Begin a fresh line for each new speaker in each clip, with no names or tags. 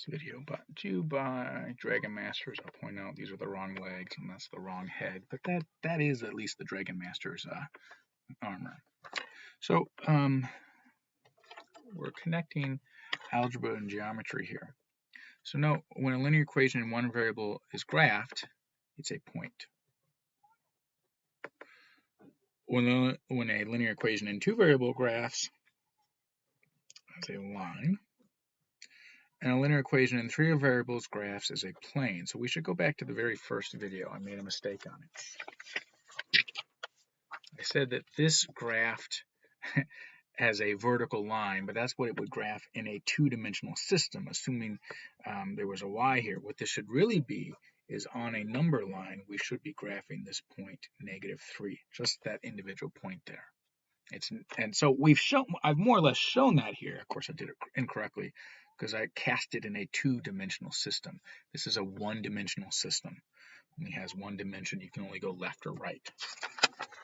video brought to you by Dragon Masters. I'll point out these are the wrong legs and that's the wrong head, but that is at least the Dragon Masters armor. So we're connecting algebra and geometry here. So note, when a linear equation in one variable is graphed, it's a point. When a linear equation in two variable graphs, it's a line. And a linear equation in three variables graphs is a plane. So we should go back to the very first video. I made a mistake on it. I said that this graphed as a vertical line, but that's what it would graph in a two-dimensional system, assuming there was a y here. What this should really be is on a number line, we should be graphing this point -3, just that individual point there. And so I've more or less shown that here. Of course, I did it incorrectly because I cast it in a two-dimensional system. This is a one-dimensional system. When it has one dimension, you can only go left or right.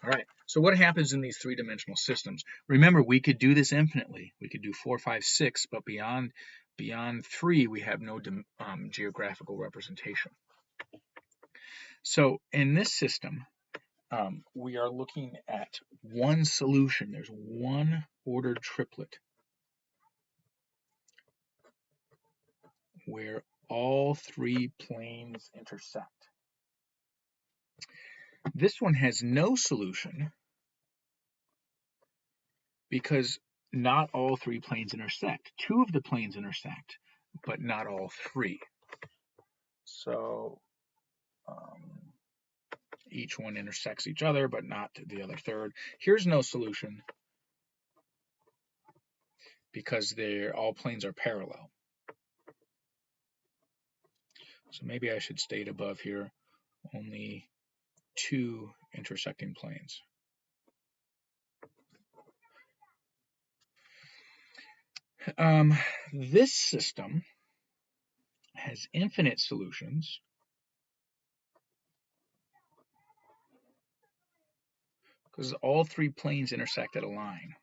All right, so what happens in these three-dimensional systems? Remember, we could do this infinitely. We could do 4, 5, 6, but beyond 3, we have no geographical representation. So in this system, we are looking at one solution. There's one ordered triplet where all three planes intersect. This one has no solution because not all three planes intersect. Two of the planes intersect, but not all three. So each one intersects each other, but not the other third. Here's no solution because all planes are parallel. So maybe I should state above here only two intersecting planes. This system has infinite solutions because all three planes intersect at a line.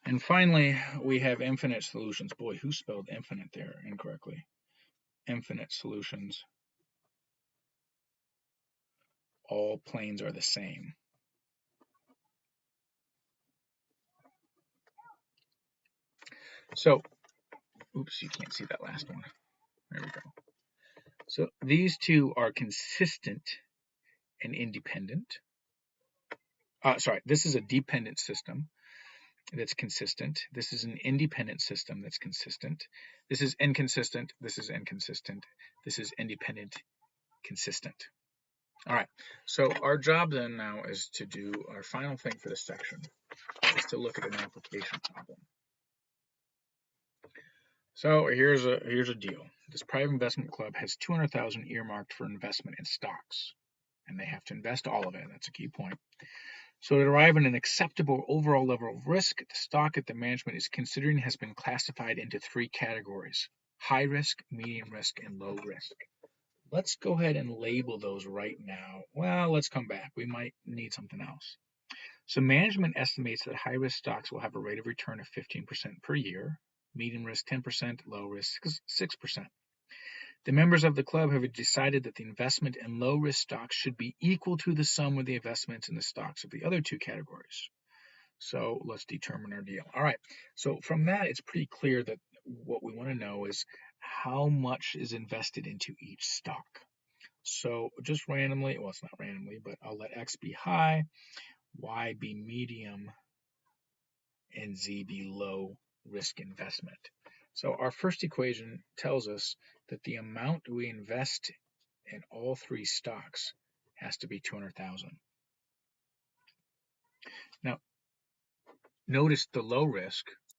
And finally, we have infinite solutions. Boy, who spelled infinite there incorrectly? Infinite solutions. All planes are the same. So, oops, you can't see that last one. There we go. So these two are consistent and independent. Sorry, this is a dependent system that's consistent. This is an independent system that's consistent. This is inconsistent. This is inconsistent. This is independent, consistent. All right, so our job then now is to do our final thing for this section, is to look at an application problem. So here's a deal. This private investment club has $200,000 earmarked for investment in stocks, and they have to invest all of it. That's a key point. So to arrive at an acceptable overall level of risk, the stock that the management is considering has been classified into 3 categories: high risk, medium risk, and low risk. Let's go ahead and label those right now. Well, let's come back. We might need something else. So management estimates that high risk stocks will have a rate of return of 15% per year, medium risk 10%, low risk 6%. The members of the club have decided that the investment in low-risk stocks should be equal to the sum of the investments in the stocks of the other 2 categories. So let's determine our deal. All right, so from that, it's pretty clear that what we want to know is how much is invested into each stock. So just randomly, well, it's not randomly, but I'll let X be high, Y be medium, and Z be low risk investment. So our first equation tells us that the amount we invest in all 3 stocks has to be 200,000. Now, notice the low risk